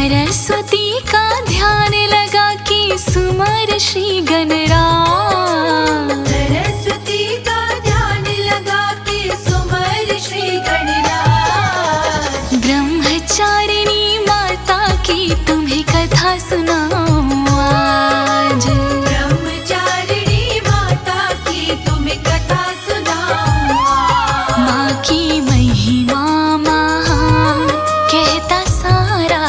सरस्वती का ध्यान लगा के सुमर श्री गणराज। सरस्वती का ध्यान लगा के सुमर श्री गणराज। ब्रह्मचारिणी माता की तुम्हें कथा सुनाऊं आज। ब्रह्मचारिणी माता की तुम्हें कथा सुनाऊं आज। माँ की महिमा महान कहता सारा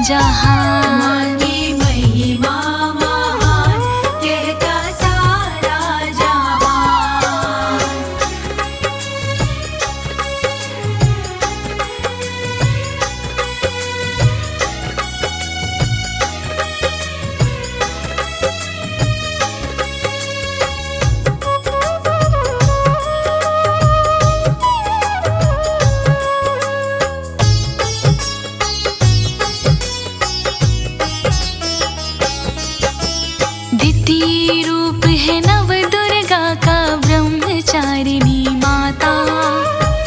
जहान। माँ की महिमा महान कहता सारा जहान। द्वितीय रूप है नव दुर्गा का ब्रह्मचारिणी माता।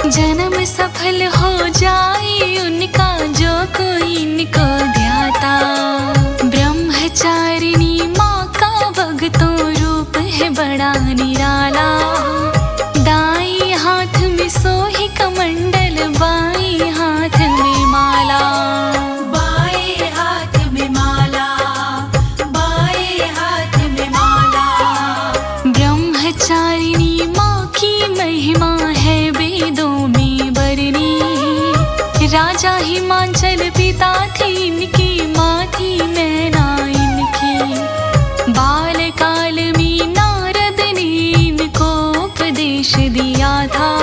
जन्म सफल हो जाए उनका जो कोई इनको ध्याता। ब्रह्मचारिणी माँ का भक्तों रूप है बड़ा निराला। दाई हाथ में सोही कमंडल बाई हाथ में माला। बाएं हाथ में माला, बाएं हाथ में माला। ब्रह्मचारिणी माँ की महिमा है वेदों में बरनी। राजा हिमांचल पिता थे इनकी, माँ थी मैना इनकी। बालकाल में नारद ने इनको उपदेश दिया था।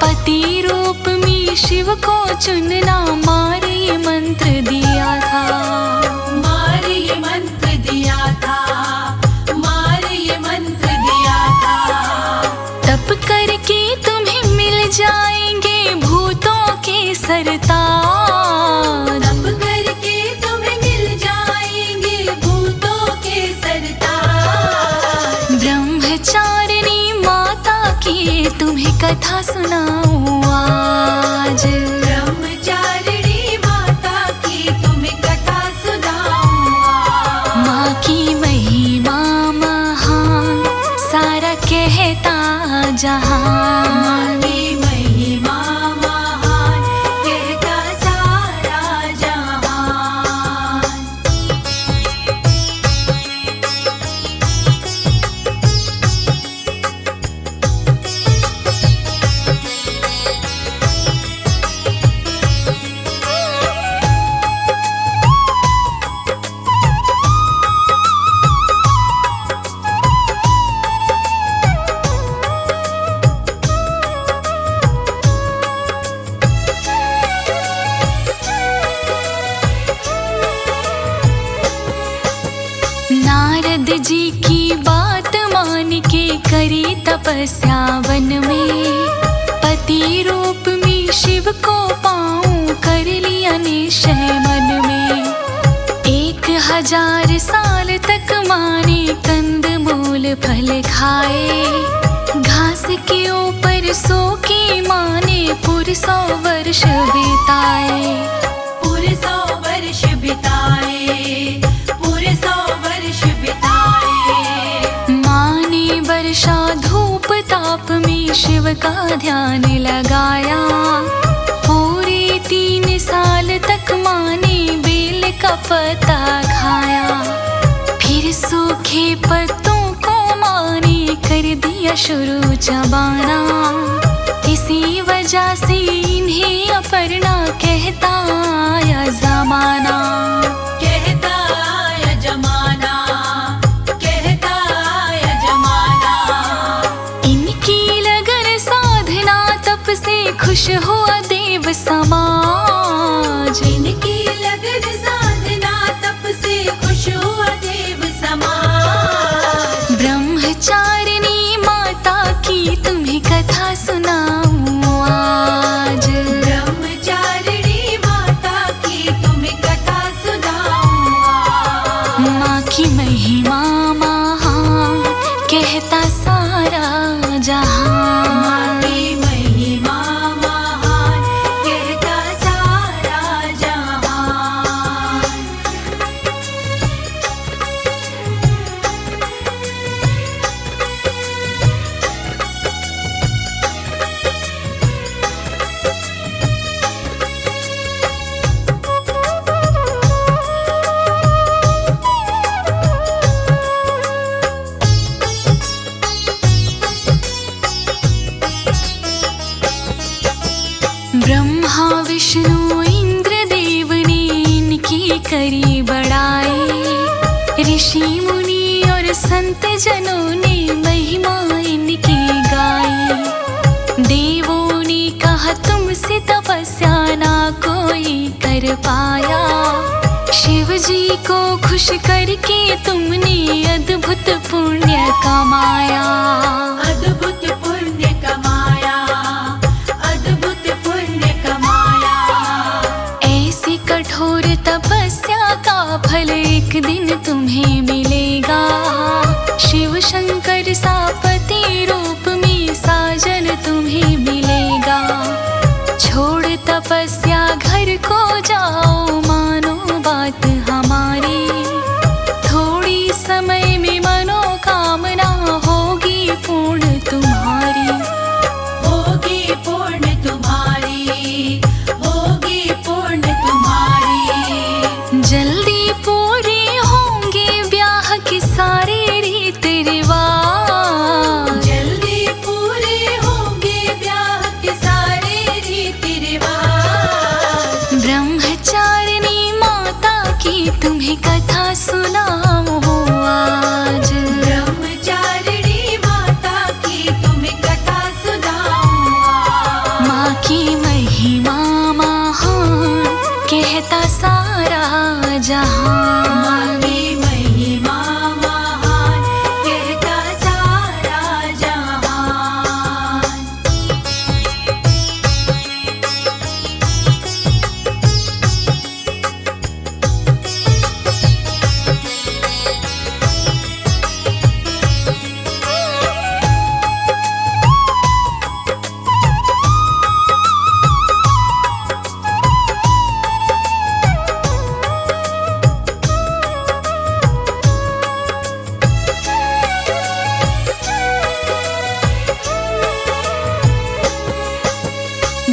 पति रूप में शिव को चुनना मार ये मंत्र दिया था। मार ये मंत्र दिया था, मार ये मंत्र दिया था। तप करके तुम्हें मिल जाएंगे भूतों के सरताज। तप करके तुम्हें मिल जाएंगे भूतों के सरताज। ब्रह्मचारिणी माता की तुम्हें कथा सुनाऊं आज। ब्रह्मचारिणी माता की तुम्हें कथा सुनाऊं आज। माँ की महिमा महान सारा कहता जहान। माँ की महिमा महान कहता सारा जहान। नारद जी की बात मान के करी तपस्या वन में। पति रूप में शिव को पाऊं कर लिया निश्चय मन में। 1000 साल तक माने कंद मूल फल खाए। घास के ऊपर सो के माने पूरे 100 वर्ष बिताए। पूरे 100 वर्ष बिताए, पूरे 100 वर्ष बिताए। माने वर्षा धूप ताप में शिव का ध्यान लगाया। पूरे 3 साल तक माने बेल का पत्ता खाया। फिर सूखे पत्तों को माने कर दिया शुरू चबाना। इसी वजह से इन्हें अपर्णा कहता आया जमाना। कहता आया जमाना, कहता आया जमाना। इनकी लगन साधना तप से खुश हुआ देव समाज। इनकी लगन साधना तप से खुश हुआ देव समाज। ब्रह्मचारिणी माता की तुम्हें कथा सुनाऊं आज। ब्रह्मचारिणी माता की तुम्हें कथा सुनाऊं आज। माँ की महिमा महान कहता सारा जहान। माँ की महिमा महान कहता करी बड़ाई। ऋषि मुनि और संत जनों ने महिमा इनकी गाई। देवों ने कहा तुमसे तपस्या ना कोई कर पाया। शिव जी को खुश करके तुमने अद्भुत पुण्य कमाया। अद्भुत पुण्य कमाया, अद्भुत पुण्य कमाया। ऐसी कठोर तपस्या का फल एक दिन तुम्हें मिलेगा। शिव शंकर सा पति रूप में साजन तुम्हें मिलेगा। छोड़ तपस्या घर को जाओ, मानो बात हमारी। थोड़ी समय में मनोकामना होगी पूर्ण तुम्हारी। होगी पूर्ण तुम्हारी, होगी पूर्ण तुम्हारी। जल्दी पूरे होंगे ब्याह के सारे रीत रिवाज। जल्दी पूरे होंगे ब्याह के सारे रीति रिवाज। ब्रह्मचारिणी माता की तुम्हें कथा सुनाऊं आज। ब्रह्मचारिणी माता की तुम्हें कथा सुनाऊं आज। माँ की महिमा महान कहता सारा जहां। माँ की महिमा महान कहता सारा जहान।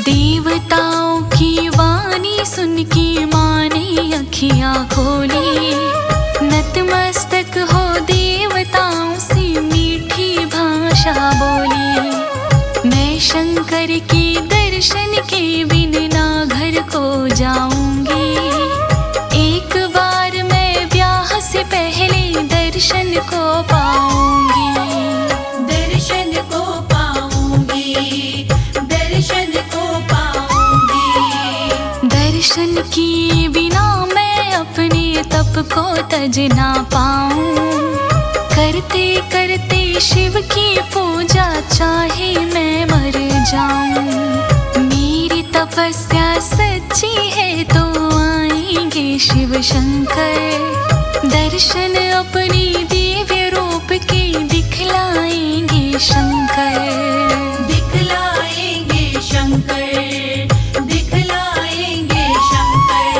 देवताओं की वाणी सुन के माँ ने अखियाँ खोली। नतमस्तक हो देवताओं से मीठी भाषा बोली। मैं शंकर के दर्शन के बिन ना घर को जाऊंगी। एक बार मैं ब्याह से पहले दर्शन को पाऊंगी। दर्शन को पाऊंगी, दर्शन को पाऊंगी। दर्शन किए बिना मैं अपने तप को तज ना पाऊं। करते करते शिव की पूजा चाहे मैं मर जाऊं। मेरी तपस्या सच्ची है तो आएंगे शिव शंकर। दर्शन अपनी दिव्य रूप के दिखलाएंगे शंकर। दिखलाएंगे शंकर, दिखलाएंगे शंकर।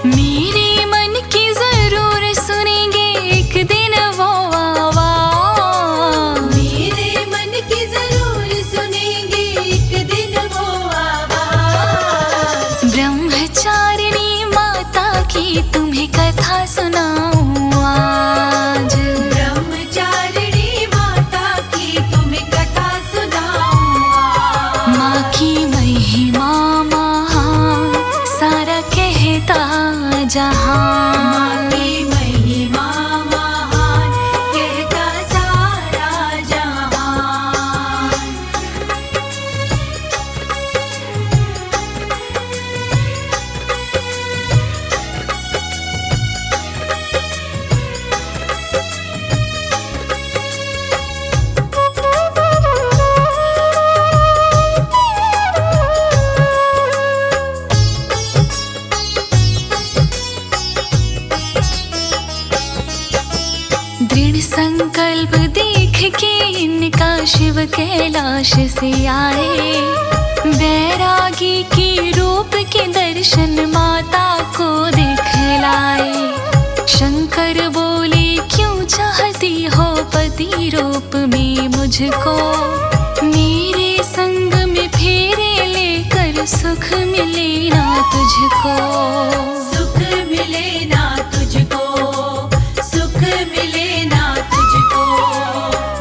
मेरे मन की जरूर सुनेंगे एक दिन वो आवाज। मेरे मन की जरूर सुनेंगे एक दिन वो आवाज। ब्रह्मचारिणी माता की तुम्हें कथा सुनाऊं आज। ब्रह्मचारिणी माता की तुम्हें कथा सुनाऊं आज। माँ की महिमा महान सारा कहता जहां। माँ की महिमा महान कहता सारा जहान। दृढ़ संकल्प देख के इनका शिव कैलाश से आए। बैरागी के रूप के दर्शन माता को दिखलाए। शंकर बोले क्यों चाहती हो पति रूप में मुझको। मेरे संग में फेरे लेकर सुख मिले ना तुझको। सुख मिले ना तुझको, सुख मिले ना तुझको।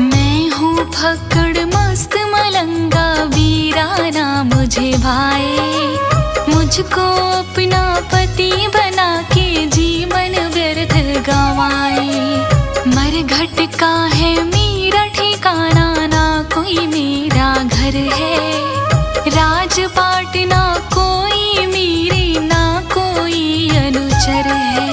मैं हूँ फक्कड़ मस्त मलंगा वीराना मुझे भाए। मुझ मुझको अपना पति बना के जीवन व्यर्थ गंवाए। मरघट का है मेरा ठिकाना, ना कोई मेरा घर है। राजपाट ना कोई मेरे, ना कोई अनुचर है।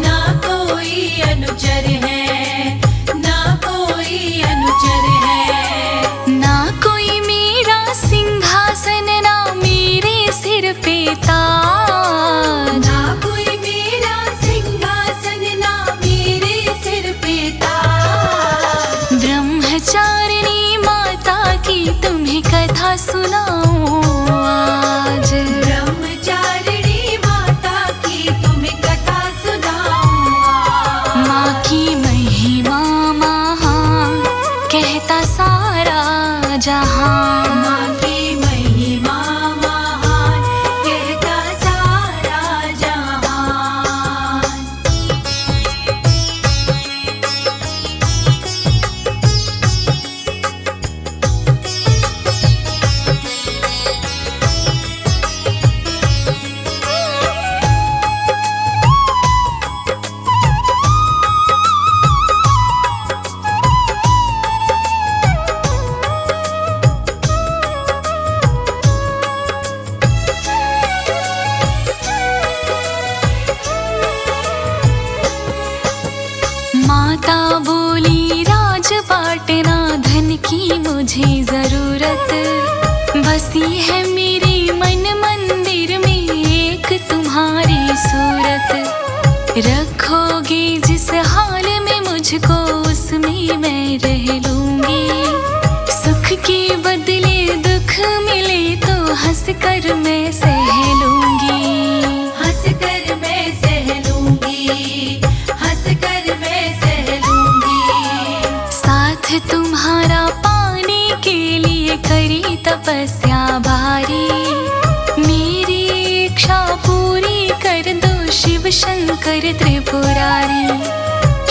ना कोई अनुचर है, ना कोई अनुचर है। ना कोई मेरा सिंहासन, ना मेरे सिर पे ताज। ना कोई मेरा सिंहासन, ना मेरे सिर पे ताज। ब्रह्मचारिणी माता की तुम्हें कथा सुनाऊं आज। ब्रह्मचारिणी माता की तुम्हें कथा सुनाऊं आज। माँ की महिमा महान, कहता सारा जहां। माँ की महिमा महान, कहता सारा जहान। माता बोली राजपाट ना धन की मुझे जरूरत। बसी है मेरे मन मंदिर में एक तुम्हारी सूरत। रखोगे जिस हाल में मुझको, उसमें मैं रह लूंगी। सुख के बदले दुख मिले तो हंस कर मैं सह लूंगी। हंस कर मैं सह लूंगी, हंस कर मैं सह लूंगी। साथ तुम्हारा पाने के लिए करी तपस्या भारी। मेरी इच्छा पूरी कर दो शिव शंकर त्रिपुरारी।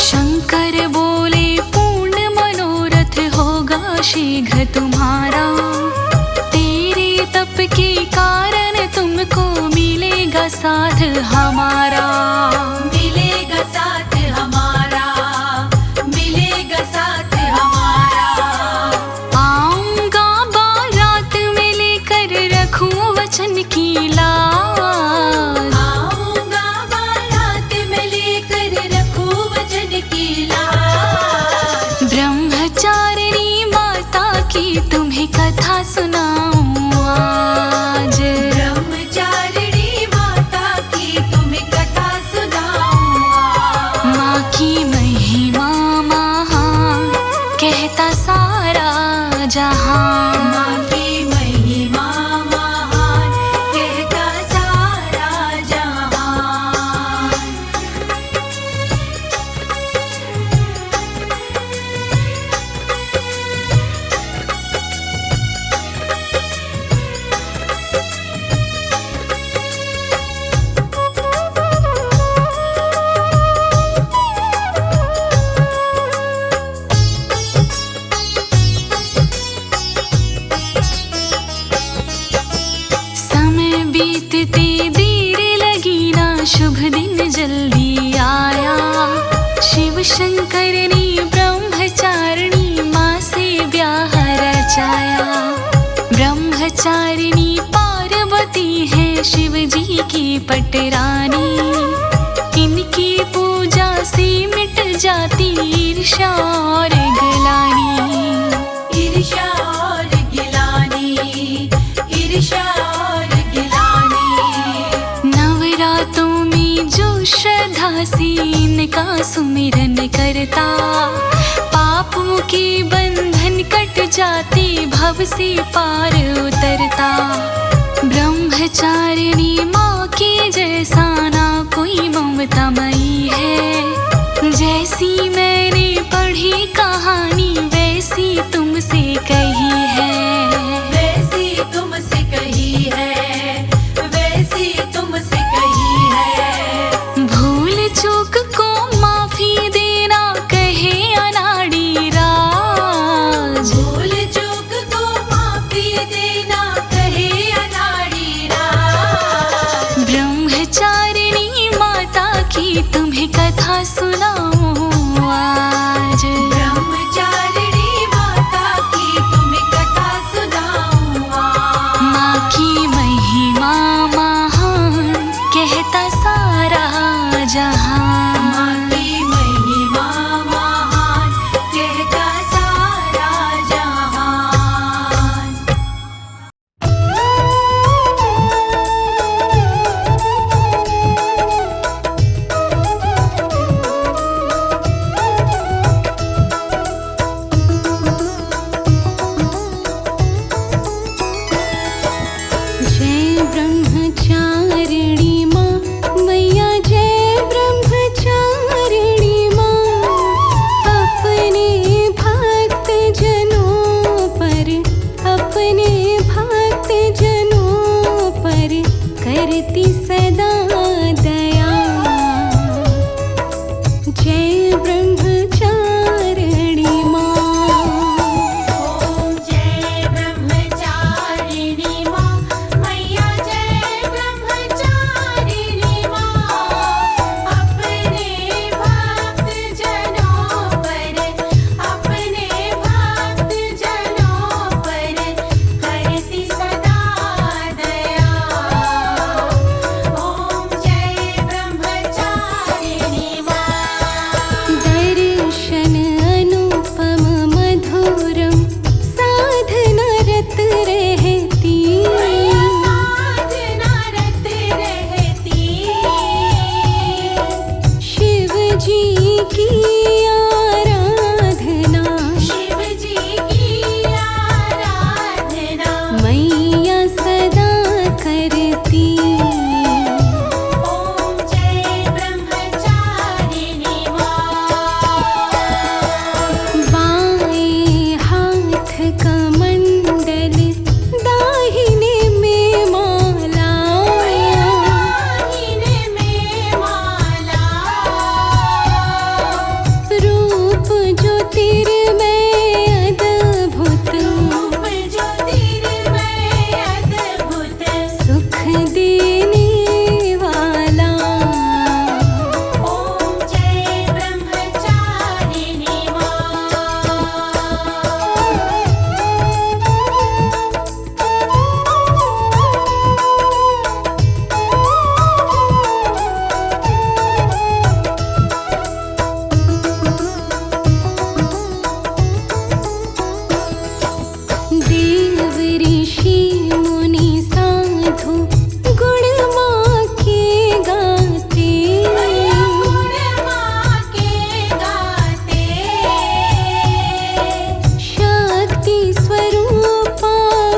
शंकर बोले पूर्ण मनोरथ होगा शीघ्र तुम्हारा। तेरे तप के कारण तुमको मिलेगा साथ हमारा। मिलेगा साथ हमारा, मिलेगा साथ हमारा। आऊंगा बारात में लेकर रखूं वचन की लाज। आऊंगा बारात में लेकर रखूं वचन की लाज। ब्रह्मचारिणी माता की तुम्हें कथा सुनाऊं आज। ब्रह्मचारिणी माता की तुम्हें कथा सुनाऊं आज। माँ की महिमा महान, कहता सारा जहां। माँ की महिमा महान, कहता सारा जहान। समय बीतते देर लगी ना, शुभ दिन जल्दी आया। शिव शंकर ने ब्रह्मचारिणी माँ से ब्याह रचाया। ब्रह्मचारिणी पार्वती है शिव जी की पटरानी। इनकी पूजा से मिट जाती ईर्ष्या और गिलानी। ईर्ष्या और गिलानी, ईर्ष्या और गिलानी। नवरातों में जो श्रद्धा से इनका सुमिरन करता, पापों के बंधन कट जाते, भव से पार उतरता। ब्रह्मचारिणी माँ के जैसा ना कोई ममतामयी है। जैसी मैंने पढ़ी कहानी, वैसी तुमसे कही है। वैसी तुमसे कही है, वैसी तुमसे कही है। भूल चूक को माफी देना, कहे अनाड़ी राज। भूल चूक को माफी देना, कहे अनाड़ी राज। सदा दया। जय ब्रह्मचारिणी माँ। ओम जय ब्रह्मचारिणी माँ, मैया जय ब्रह्मचारिणी माँ। अपने भक्त जनों पर, अपने भक्त जनों पर करती सदा दया। ओम जय ब्रह्मचारिणी माँ। दर्शन अनुपम मधुरम साधनरत रहती। साधना रत रहती। शिव जी की आराधना, शिव जी की आराधना मैया सदा करती। ओम जय ब्रह्मचारिणी माँ। बाएं हाथ कमंडल, दाहिने में माला। दाहिने में माला। रूप ज्योतिर्मय अद्भुत, रूप ज्योतिर्मय अद्भुत। सुख देने वाला। ओम जय ब्रह्मचारिणी माँ। देव ऋषि मुनि साधु गुण माँ के गाते। गुण माँ के गाते। शक्ति स्वरूपा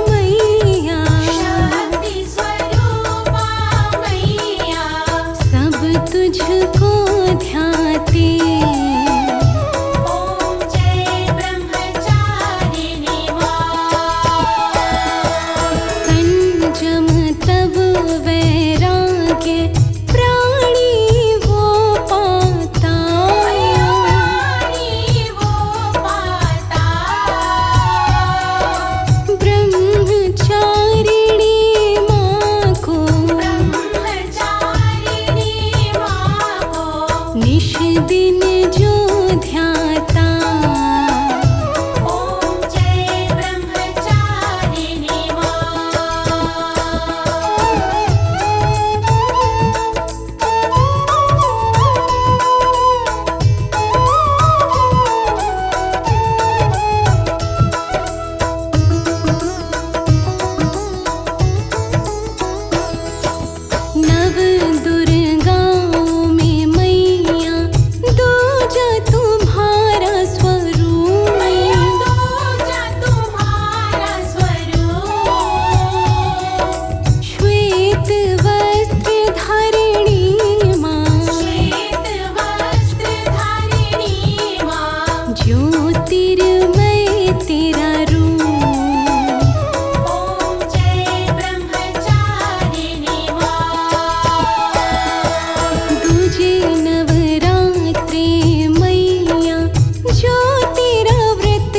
मैया, शक्ति स्वरूपा मैया। सब तुझको ध्याते। ओम जय ब्रह्मचारिणी माँ। संजम तब वैराग्य प्राणी वो पाता। प्राणी वो पाता। ब्रह्मचारिणी माँ को ब्रह्मचारिणी माँ को निश दिन जो ध्याता। ओम जय ब्रह्मचारिणी माँ। नव दुर्गाओं में मैया दूजा तुम्हारा स्वरूप। मैया दूजा तुम्हारा स्वरूप। श्वेत वस्त्र धारिणी माँ, श्वेत वस्त्र धारिणी माँ। ज्योतिर्मय तेरा रूप। ओम जय ब्रह्मचारिणी माँ। दूजे नवरात्रे मैया जो तेरा व्रत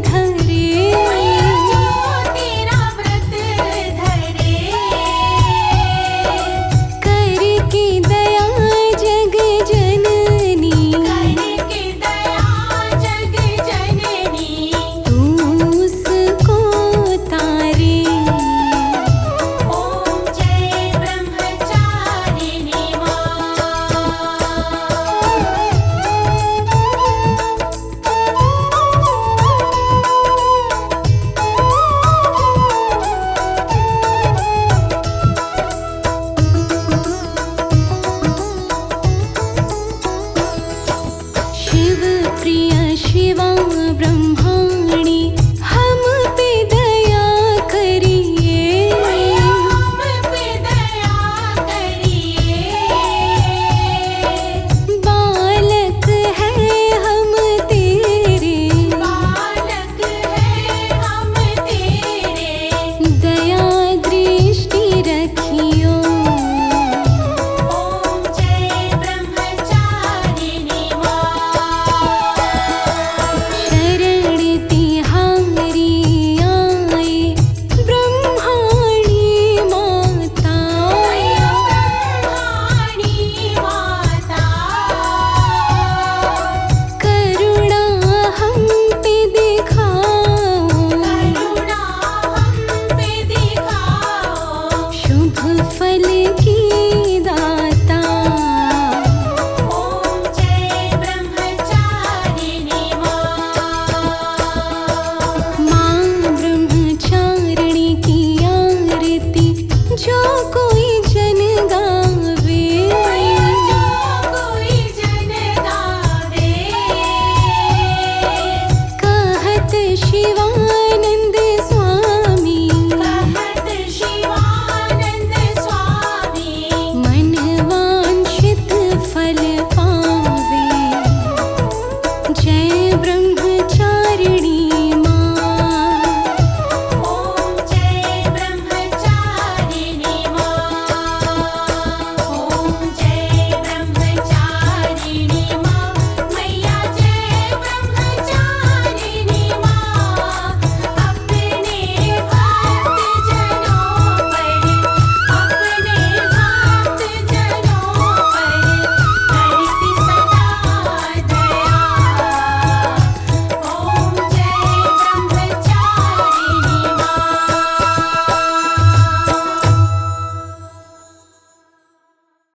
धरे। मैया जो तेरा व्रत धरे। करके